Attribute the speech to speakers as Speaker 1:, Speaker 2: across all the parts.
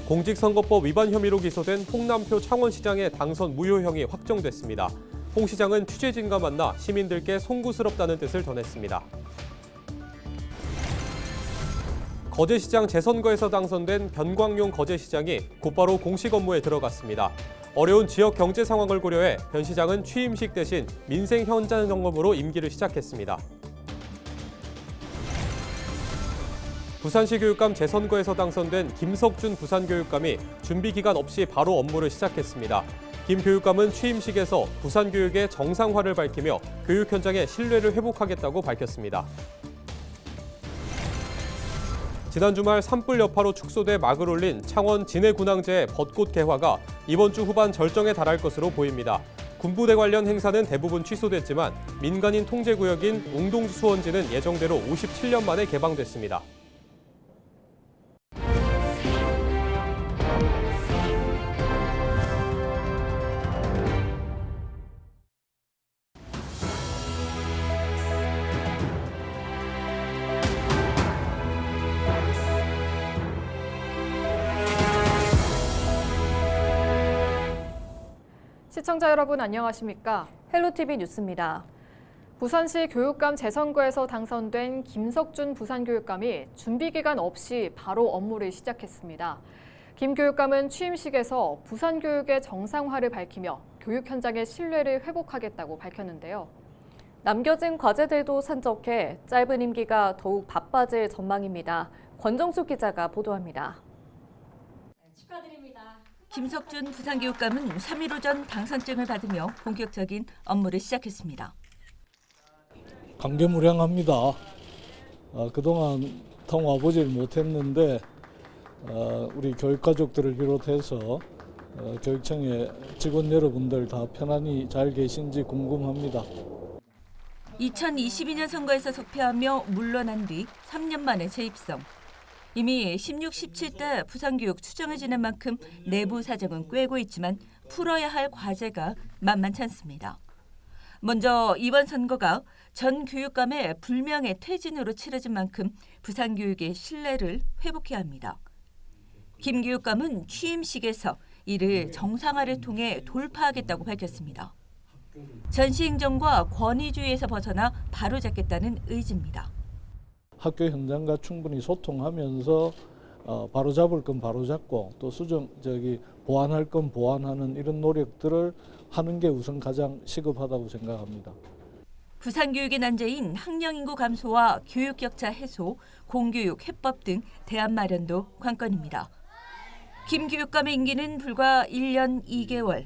Speaker 1: 공직선거법 위반 혐의로 기소된 홍남표 창원시장의 당선 무효형이 확정됐습니다. 홍 시장은 취재진과 만나 시민들께 송구스럽다는 뜻을 전했습니다. 거제시장 재선거에서 당선된 변광용 거제시장이 곧바로 공식 업무에 들어갔습니다. 어려운 지역 경제 상황을 고려해 변 시장은 취임식 대신 민생 현장 점검으로 임기를 시작했습니다. 부산시 교육감 재선거에서 당선된 김석준 부산교육감이 준비 기간 없이 바로 업무를 시작했습니다. 김 교육감은 취임식에서 부산교육의 정상화를 밝히며 교육 현장의 신뢰를 회복하겠다고 밝혔습니다. 지난 주말 산불 여파로 축소돼 막을 올린 창원 진해군항제의 벚꽃 개화가 이번 주 후반 절정에 달할 것으로 보입니다. 군부대 관련 행사는 대부분 취소됐지만 민간인 통제구역인 웅동주 수원지는 예정대로 57년 만에 개방됐습니다.
Speaker 2: 시청자 여러분 안녕하십니까? 헬로티비 뉴스입니다. 부산시 교육감 재선거에서 당선된 김석준 부산교육감이 준비기간 없이 바로 업무를 시작했습니다. 김 교육감은 취임식에서 부산교육의 정상화를 밝히며 교육 현장의 신뢰를 회복하겠다고 밝혔는데요.
Speaker 3: 남겨진 과제들도 산적해 짧은 임기가 더욱 바빠질 전망입니다. 권정숙 기자가 보도합니다.
Speaker 4: 김석준 부산교육감은 3일 오전 당선증을 받으며 본격적인 업무를 시작했습니다.
Speaker 5: 감개무량합니다. 그동안 통 와보질 못했는데 우리 교육가족들을 비롯해서 교육청의 직원 여러분들 다 편안히 잘 계신지 궁금합니다.
Speaker 4: 2022년 선거에서 석패하며 물러난 뒤 3년 만에 재입성. 이미 16, 17대 부산교육 추정을 지낸 만큼 내부 사정은 꿰고 있지만 풀어야 할 과제가 만만치 않습니다. 먼저 이번 선거가 전 교육감의 불명예 퇴진으로 치러진 만큼 부산교육의 신뢰를 회복해야 합니다. 김 교육감은 취임식에서 이를 정상화를 통해 돌파하겠다고 밝혔습니다. 전시행정과 권위주의에서 벗어나 바로잡겠다는 의지입니다.
Speaker 5: 학교 현장과 충분히 소통하면서 바로잡을 건 바로잡고 또 보완할 건 보완하는 이런 노력들을 하는 게 우선 가장 시급하다고 생각합니다.
Speaker 4: 부산교육의 난제인 학령인구 감소와 교육격차 해소, 공교육 해법 등 대안 마련도 관건입니다. 김 교육감의 임기는 불과 1년 2개월.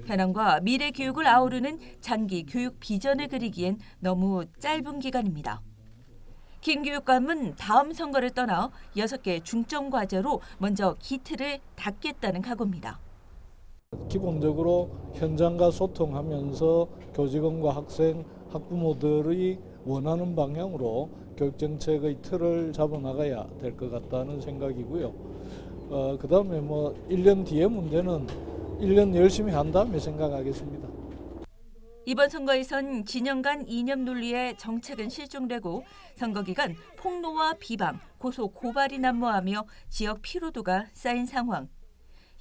Speaker 4: 현황과 미래 교육을 아우르는 장기 교육 비전을 그리기엔 너무 짧은 기간입니다. 김 교육감은 다음 선거를 떠나 6개 중점 과제로 먼저 기틀을 닦겠다는 각오입니다.
Speaker 5: 기본적으로 현장과 소통하면서 교직원과 학생, 학부모들이 원하는 방향으로 교육정책의 틀을 잡아나가야 될 것 같다는 생각이고요. 그다음에 1년 뒤의 문제는 1년 열심히 한 다음에 생각하겠습니다.
Speaker 4: 이번 선거에선 진영 간 이념 논리의 정책은 실종되고 선거 기간 폭로와 비방, 고소, 고발이 난무하며 지역 피로도가 쌓인 상황.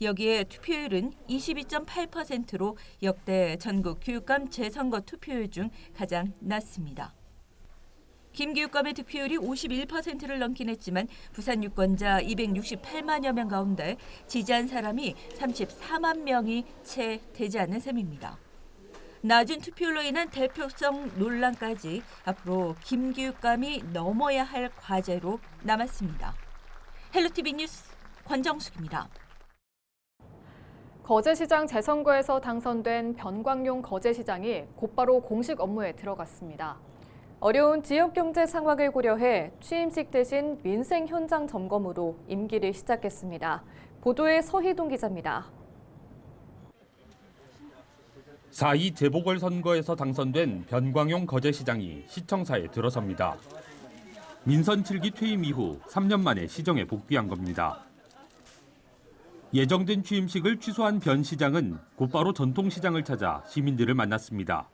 Speaker 4: 여기에 투표율은 22.8%로 역대 전국 교육감 재선거 투표율 중 가장 낮습니다. 김 교육감의 득표율이 51%를 넘긴 했지만 부산 유권자 268만여 명 가운데 지지한 사람이 34만 명이 채 되지 않는 셈입니다. 낮은 투표율로 인한 대표성 논란까지 앞으로 김 교육감이 넘어야 할 과제로 남았습니다. 헬로티비 뉴스 권정숙입니다.
Speaker 2: 거제시장 재선거에서 당선된 변광용 거제시장이 곧바로 공식 업무에 들어갔습니다.
Speaker 3: 어려운 지역 경제 상황을 고려해 취임식 대신 민생 현장 점검으로 임기를 시작했습니다. 보도에 서희동 기자입니다.
Speaker 6: 4.2 재보궐선거에서 당선된 변광용 거제시장이 시청사에 들어섭니다. 민선 7기 퇴임 이후 3년 만에 시정에 복귀한 겁니다. 예정된 취임식을 취소한 변 시장은 곧바로 전통시장을 찾아 시민들을 만났습니다.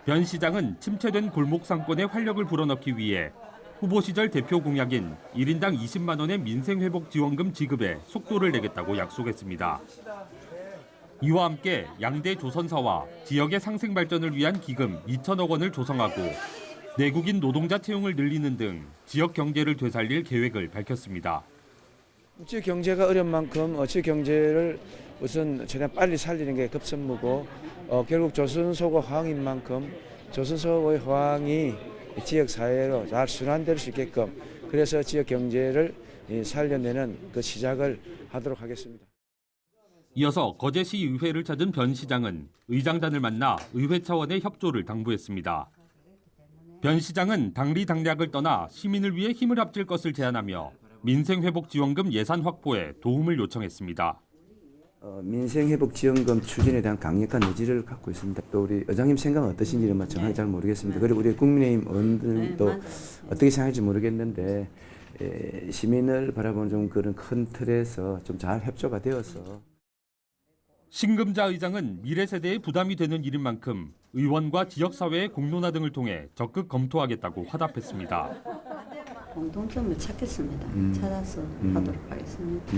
Speaker 6: 변 시장은 침체된 골목 상권에 활력을 불어넣기 위해 후보 시절 대표 공약인 1인당 20만 원의 민생회복지원금 지급에 속도를 내겠다고 약속했습니다. 이와 함께 양대 조선사와 지역의 상생 발전을 위한 기금 2천억 원을 조성하고 내국인 노동자 채용을 늘리는 등 지역 경제를 되살릴 계획을 밝혔습니다.
Speaker 7: 지역 경제가 어려운 만큼 지역 경제를 우선 최대한 빨리 살리는 게 급선무고 결국 조선소가 화왕인 만큼 조선소의 화왕이 지역 사회로 잘 순환될 수 있게끔 그래서 지역 경제를 살려내는 그 시작을 하도록 하겠습니다.
Speaker 6: 이어서 거제시 의회를 찾은 변 시장은 의장단을 만나 의회 차원의 협조를 당부했습니다. 변 시장은 당리당략을 떠나 시민을 위해 힘을 합칠 것을 제안하며 민생회복지원금 예산 확보에 도움을 요청했습니다.
Speaker 7: 민생회복지원금 추진에 대한 강력한 의지를 갖고 있습니다. 또 우리 의장님 생각은 어떠신지는 정확히 잘 모르겠습니다. 그리고 우리 국민의힘 의원들도 어떻게 생각할지 모르겠는데 시민을 바라보는 좀 그런 큰 틀에서 좀 잘 협조가 되어서
Speaker 6: 신금자 의장은 미래 세대에 부담이 되는 일인 만큼 의원과 지역사회의 공론화 등을 통해 적극 검토하겠다고 화답했습니다.
Speaker 8: 공통점을 찾겠습니다. 찾아서 하도록 하겠습니다.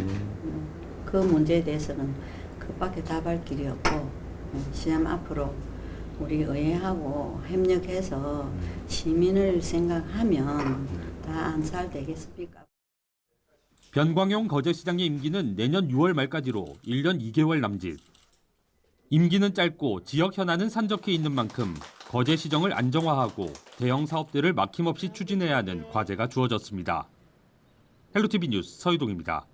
Speaker 8: 그 문제에 대해서는 그밖에 답할 길이 없고 시장 앞으로 우리 의회하고 협력해서 시민을 생각하면 다 안 살 되겠습니까?
Speaker 6: 변광용 거제시장의 임기는 내년 6월 말까지로 1년 2개월 남짓. 임기는 짧고 지역 현안은 산적해 있는 만큼 거제시정을 안정화하고 대형 사업들을 막힘없이 추진해야 하는 과제가 주어졌습니다. 헬로티비 뉴스 서유동입니다.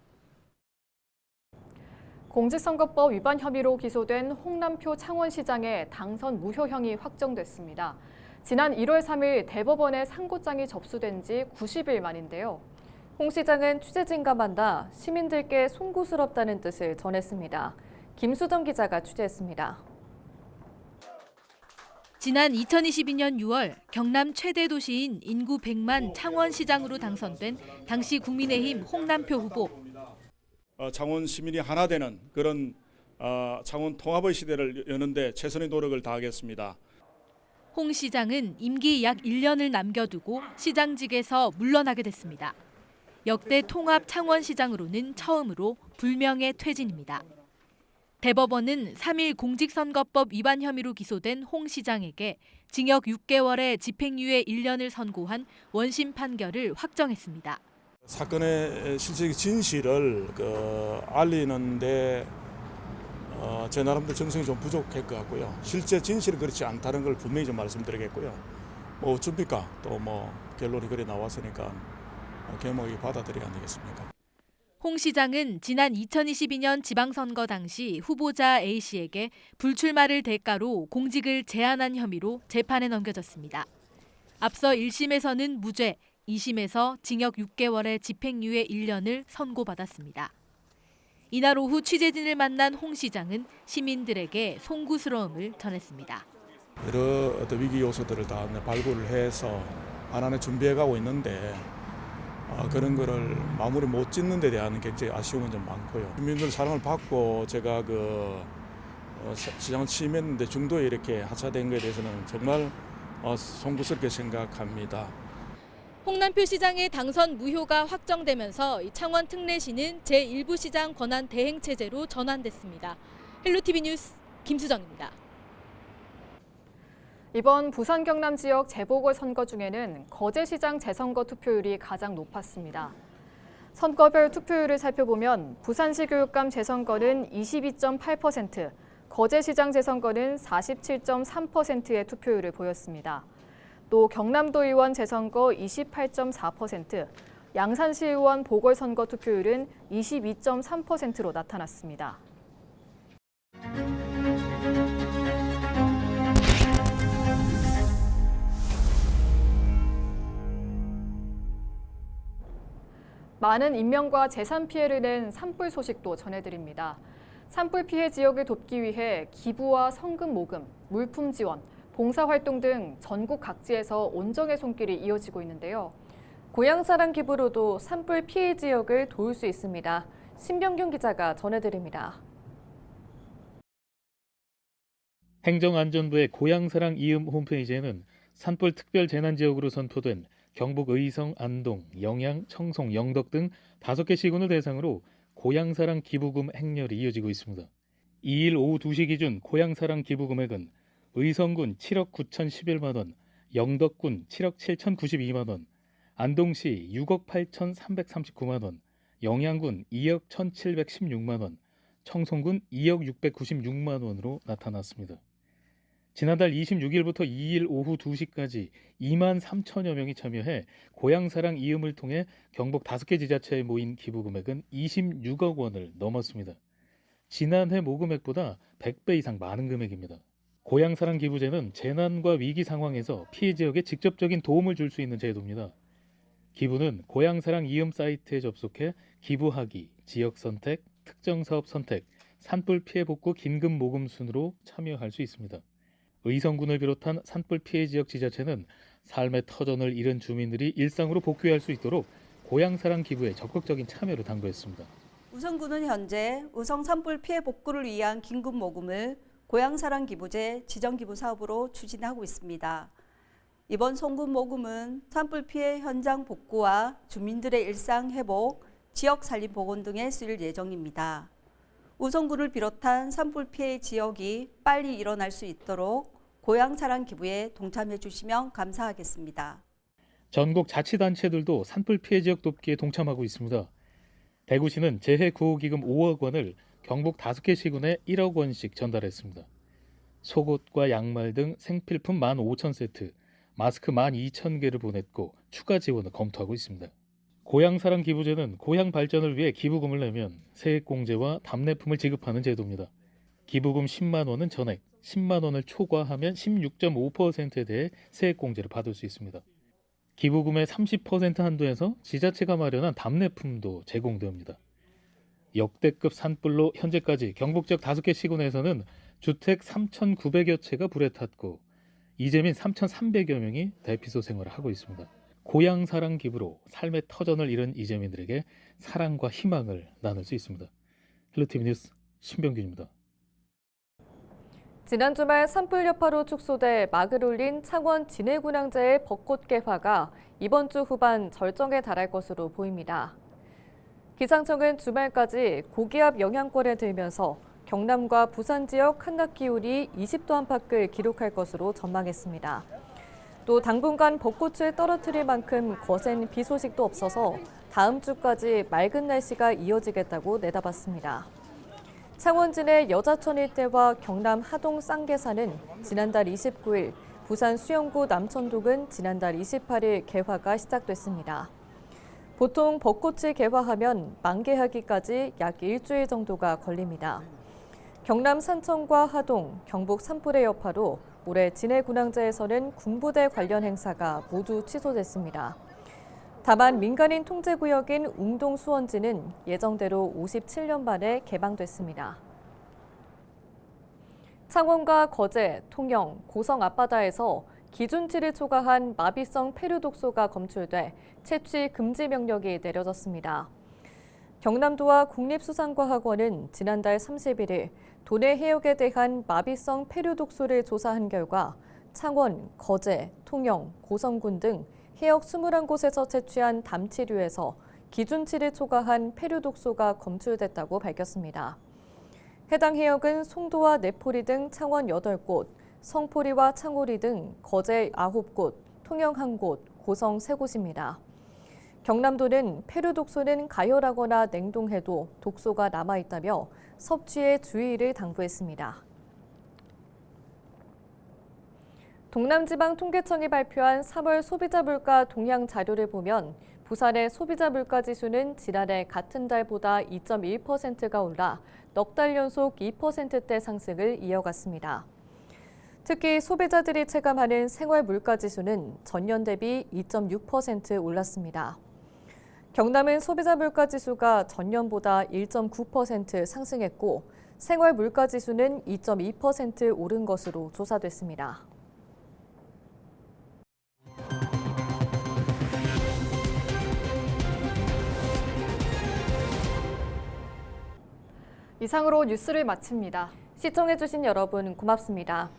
Speaker 2: 공직선거법 위반 혐의로 기소된 홍남표 창원시장의 당선 무효형이 확정됐습니다. 지난 1월 3일 대법원에 상고장이 접수된 지 90일 만인데요.
Speaker 3: 홍 시장은 취재진과 만나 시민들께 송구스럽다는 뜻을 전했습니다. 김수정 기자가 취재했습니다.
Speaker 9: 지난 2022년 6월 경남 최대 도시인 인구 100만 창원시장으로 당선된 당시 국민의힘 홍남표 후보.
Speaker 10: 창원 시민이 하나 되는 그런 창원 통합의 시대를 여는데 최선의 노력을 다하겠습니다.
Speaker 9: 홍 시장은 임기 약 1년을 남겨두고 시장직에서 물러나게 됐습니다. 역대 통합 창원시장으로는 처음으로 불명예 퇴진입니다. 대법원은 3일 공직선거법 위반 혐의로 기소된 홍 시장에게 징역 6개월에 집행유예 1년을 선고한 원심 판결을 확정했습니다.
Speaker 10: 사건의 실질적인 진실을 알리는데 제 나름대로 정성이 좀 부족할 것 같고요. 실제 진실은 그렇지 않다는 걸 분명히 좀 말씀드리겠고요. 뭐 어쩝니까? 또 뭐 결론이 그래 나왔으니까 개목이 받아들여야 되겠습니까?
Speaker 9: 홍 시장은 지난 2022년 지방선거 당시 후보자 A씨에게 불출마를 대가로 공직을 제한한 혐의로 재판에 넘겨졌습니다. 앞서 1심에서는 무죄, 2심에서 징역 6개월에 집행유예 1년을 선고받았습니다. 이날 오후 취재진을 만난 홍 시장은 시민들에게 송구스러움을 전했습니다.
Speaker 10: 여러 어떤 위기 요소들을 다 발굴을 해서 하나하나 준비해가고 있는데 그런 거를 마무리 못 짓는 데 대한 굉장히 아쉬움은 좀 많고요. 국민들 사랑을 받고 제가 시장을 취임했는데 중도에 이렇게 하차된 것에 대해서는 정말 송구스럽게 생각합니다.
Speaker 9: 홍남표 시장의 당선 무효가 확정되면서 창원 특례시는 제1부 시장 권한 대행 체제로 전환됐습니다. 헬로티비 뉴스 김수정입니다.
Speaker 2: 이번 부산 경남 지역 재보궐선거 중에는 거제시장 재선거 투표율이 가장 높았습니다. 선거별 투표율을 살펴보면 부산시 교육감 재선거는 22.8%, 거제시장 재선거는 47.3%의 투표율을 보였습니다. 또 경남도 의원 재선거 28.4%, 양산시 의원 보궐선거 투표율은 22.3%로 나타났습니다. 많은 인명과 재산 피해를 낸 산불 소식도 전해드립니다. 산불 피해 지역을 돕기 위해 기부와 성금 모금, 물품 지원, 봉사활동 등 전국 각지에서 온정의 손길이 이어지고 있는데요.
Speaker 3: 고향사랑 기부로도 산불 피해 지역을 도울 수 있습니다. 신병균 기자가 전해드립니다.
Speaker 11: 행정안전부의 고향사랑 이음 홈페이지에는 산불 특별 재난지역으로 선포된 경북 의성, 안동, 영양, 청송, 영덕 등 5개 시군을 대상으로 고향사랑 기부금 행렬이 이어지고 있습니다. 2일 오후 2시 기준 고향사랑 기부 금액은 의성군 7억 9,011만 원, 영덕군 7억 7,092만 원, 안동시 6억 8,339만 원, 영양군 2억 1,716만 원, 청송군 2억 696만 원으로 나타났습니다. 지난달 26일부터 2일 오후 2시까지 2만 3천여 명이 참여해 고향사랑 이음을 통해 경북 5개 지자체에 모인 기부 금액은 26억 원을 넘었습니다. 지난해 모금액보다 100배 이상 많은 금액입니다. 고향사랑 기부제는 재난과 위기 상황에서 피해 지역에 직접적인 도움을 줄 수 있는 제도입니다. 기부는 고향사랑 이음 사이트에 접속해 기부하기, 지역 선택, 특정 사업 선택, 산불 피해 복구 긴급 모금 순으로 참여할 수 있습니다. 의성군을 비롯한 산불 피해 지역 지자체는 삶의 터전을 잃은 주민들이 일상으로 복귀할 수 있도록 고향사랑 기부에 적극적인 참여를 당부했습니다.
Speaker 12: 의성군은 현재 의성 산불 피해 복구를 위한 긴급 모금을 고향사랑 기부제 지정기부 사업으로 추진하고 있습니다. 이번 송금 모금은 산불 피해 현장 복구와 주민들의 일상 회복, 지역 산림 복원 등에 쓰일 예정입니다. 의성군을 비롯한 산불 피해 지역이 빨리 일어날 수 있도록 고향사랑 기부에 동참해 주시면 감사하겠습니다.
Speaker 11: 전국 자치단체들도 산불 피해 지역 돕기에 동참하고 있습니다. 대구시는 재해구호기금 5억 원을 경북 5개 시군에 1억 원씩 전달했습니다. 속옷과 양말 등 생필품 15,000세트, 마스크 12,000개를 보냈고 추가 지원을 검토하고 있습니다. 고향사랑 기부제는 고향 발전을 위해 기부금을 내면 세액공제와 답례품을 지급하는 제도입니다. 기부금 10만 원은 전액, 10만 원을 초과하면 16.5%에 대해 세액공제를 받을 수 있습니다. 기부금의 30% 한도에서 지자체가 마련한 답례품도 제공됩니다. 역대급 산불로 현재까지 경북 지역 5개 시군에서는 주택 3,900여 채가 불에 탔고 이재민 3,300여 명이 대피소 생활을 하고 있습니다. 고향사랑 기부로 삶의 터전을 잃은 이재민들에게 사랑과 희망을 나눌 수 있습니다. 헬로티비 뉴스 신병균입니다.
Speaker 3: 지난 주말 산불 여파로 축소돼 막을 올린 창원 진해군항제의 벚꽃 개화가 이번 주 후반 절정에 달할 것으로 보입니다. 기상청은 주말까지 고기압 영향권에 들면서 경남과 부산 지역 한낮 기온이 20도 안팎을 기록할 것으로 전망했습니다. 또 당분간 벚꽃을 떨어뜨릴 만큼 거센 비 소식도 없어서 다음 주까지 맑은 날씨가 이어지겠다고 내다봤습니다. 창원 진해 여자천 일대와 경남 하동 쌍계산은 지난달 29일, 부산 수영구 남천동은 지난달 28일 개화가 시작됐습니다. 보통 벚꽃을 개화하면 만개하기까지 약 일주일 정도가 걸립니다. 경남 산청과 하동, 경북 산불의 여파로 올해 진해군항제에서는 군부대 관련 행사가 모두 취소됐습니다. 다만 민간인 통제구역인 웅동 수원지는 예정대로 57년 만에 개방됐습니다. 창원과 거제, 통영, 고성 앞바다에서 기준치를 초과한 마비성 폐류독소가 검출돼 채취 금지 명령이 내려졌습니다. 경남도와 국립수산과학원은 지난달 31일 도내 해역에 대한 마비성 폐류독소를 조사한 결과 창원, 거제, 통영, 고성군 등 해역 21곳에서 채취한 담치류에서 기준치를 초과한 폐류독소가 검출됐다고 밝혔습니다. 해당 해역은 송도와 내포리 등 창원 8곳, 성포리와 창오리 등 거제 9곳, 통영 1곳, 고성 3곳입니다. 경남도는 폐류독소는 가열하거나 냉동해도 독소가 남아있다며 섭취에 주의를 당부했습니다. 동남지방통계청이 발표한 3월 소비자 물가 동향 자료를 보면 부산의 소비자 물가 지수는 지난해 같은 달보다 2.1%가 올라 넉 달 연속 2%대 상승을 이어갔습니다. 특히 소비자들이 체감하는 생활 물가 지수는 전년 대비 2.6% 올랐습니다. 경남은 소비자 물가 지수가 전년보다 1.9% 상승했고 생활 물가 지수는 2.2% 오른 것으로 조사됐습니다.
Speaker 2: 이상으로 뉴스를 마칩니다.
Speaker 3: 시청해주신 여러분 고맙습니다.